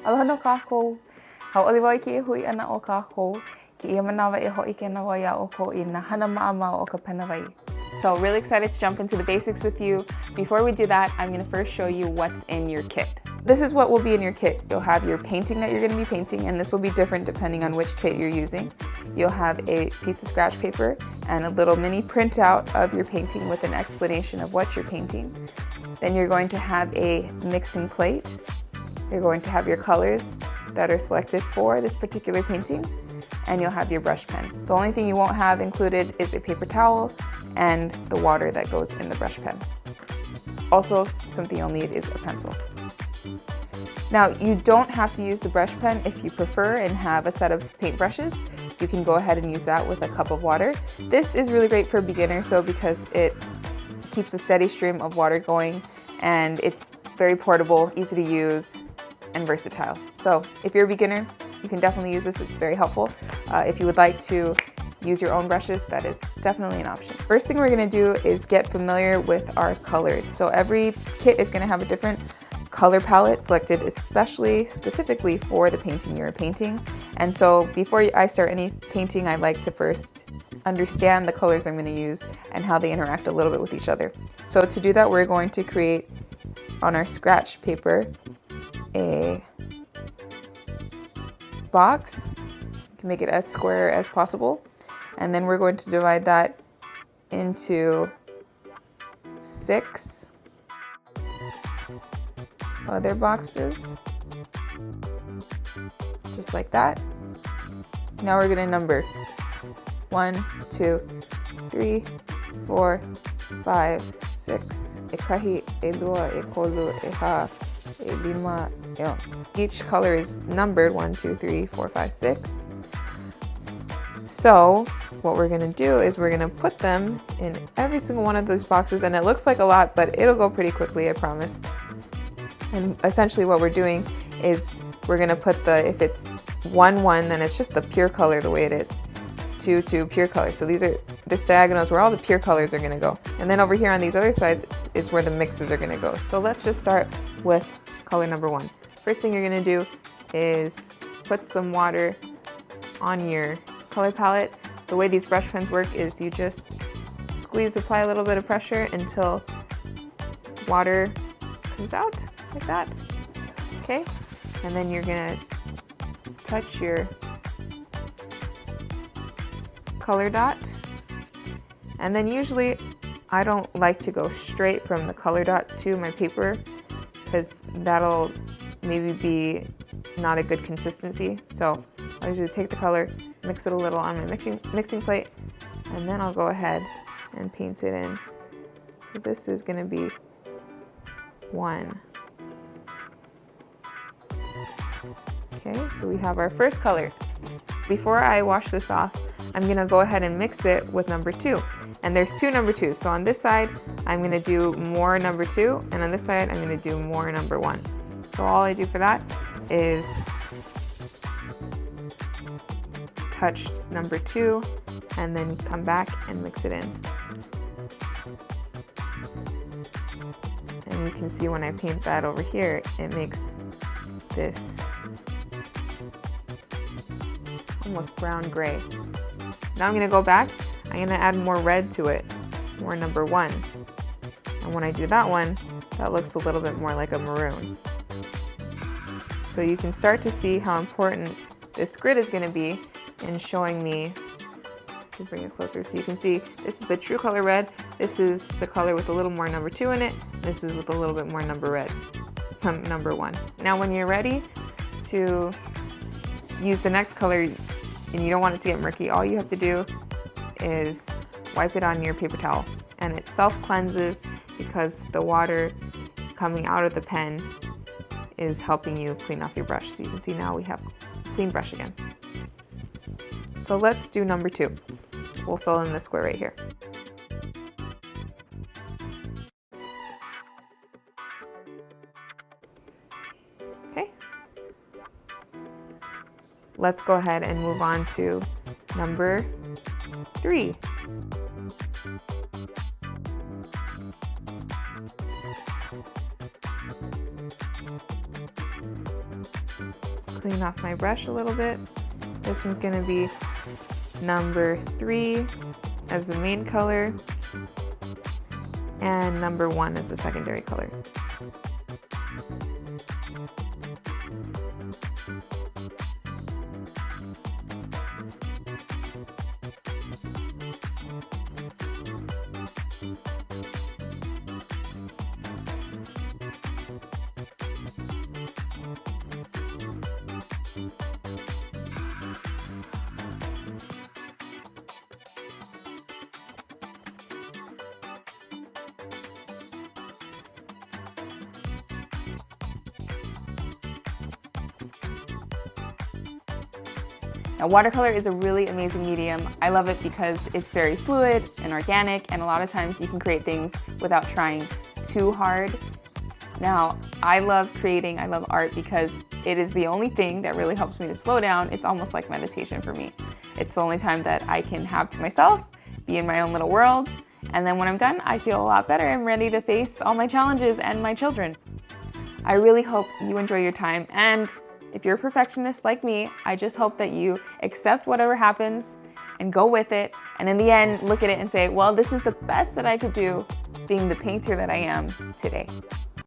Aloha no kākou. Hauʻoli wau i ke hui ana o kākou. Ke ia manawa e hoʻi ke nawa ia o ko I nā hana maʻamau o ka penawai. So really excited to jump into the basics with you. Before we do that, I'm going to first show you what's in your kit. This is what will be in your kit. You'll have your painting that you're going to be painting, and this will be different depending on which kit you're using. You'll have a piece of scratch paper and a little mini printout of your painting with an explanation of what you're painting. Then you're going to have a mixing plate. You're going to have your colors that are selected for this particular painting, and you'll have your brush pen. The only thing you won't have included is a paper towel and the water that goes in the brush pen. Also, something you'll need is a pencil. Now, you don't have to use the brush pen if you prefer and have a set of paintbrushes. You can go ahead and use that with a cup of water. This is really great for beginners though, because it keeps a steady stream of water going, and it's very portable, easy to use, and versatile. So if you're a beginner, you can definitely use this. It's very helpful. If you would like to use your own brushes, that is definitely an option. First thing we're going to do is get familiar with our colors. So every kit is going to have a different color palette selected specifically for the painting you're painting. And so before I start any painting, I like to first understand the colors I'm going to use and how they interact a little bit with each other. So to do that, we're going to create on our scratch paper a box. You can make it as square as possible. And then we're going to divide that into 6 other boxes, just like that. Now we're going to number 1, 2, 3, 4, 5, 6. Ekahi, elua, ekolu, eha, elima, eon. Each color is numbered 1, 2, 3, 4, 5, 6. So what we're going to do is we're going to put them in every single one of those boxes, and it looks like a lot, but it'll go pretty quickly, I promise. And essentially what we're doing is we're going to put if it's 1, 1, then it's just the pure color the way it is. 2, 2, pure color. So this diagonal is where all the pure colors are going to go. And then over here on these other sides is where the mixes are going to go. So let's just start with color number 1. First thing you're going to do is put some water on your color palette. The way these brush pens work is you just apply a little bit of pressure until water comes out like that. Okay, and then you're gonna touch your color dot, and then usually I don't like to go straight from the color dot to my paper because that'll maybe be not a good consistency. So I usually take the color, mix it a little on my mixing plate, and then I'll go ahead and paint it in. So this is going to be 1. Okay, so we have our first color. Before I wash this off, I'm going to go ahead and mix it with number 2. And there's 2 number 2s. So on this side, I'm going to do more number 2, and on this side, I'm going to do more number 1. So all I do for that is touch number 2 and then come back and mix it in. And you can see when I paint that over here, it makes this almost brown gray. Now I'm going to go back. I'm going to add more red to it, more number 1. And when I do that one, that looks a little bit more like a maroon. So you can start to see how important this grid is going to be in showing me. I'll bring it closer so you can see this is the true color red. This is the color with a little more number 2 in it. This is with a little bit more number 1. Now when you're ready to use the next color and you don't want it to get murky, all you have to do is wipe it on your paper towel, and it self-cleanses because the water coming out of the pen is helping you clean off your brush. So you can see now we have a clean brush again. So let's do number 2. We'll fill in the square right here. Okay. Let's go ahead and move on to number 3. clean off my brush a little bit. This one's gonna be number 3 as the main color, and number 1 as the secondary color. Now, watercolor is a really amazing medium. I love it because it's very fluid and organic, and a lot of times you can create things without trying too hard. Now, I love creating, I love art because it is the only thing that really helps me to slow down. It's almost like meditation for me. It's the only time that I can have to myself, be in my own little world, and then when I'm done, I feel a lot better and ready to face all my challenges and my children. I really hope you enjoy your time, and if you're a perfectionist like me, I just hope that you accept whatever happens and go with it, and in the end, look at it and say, well, this is the best that I could do being the painter that I am today.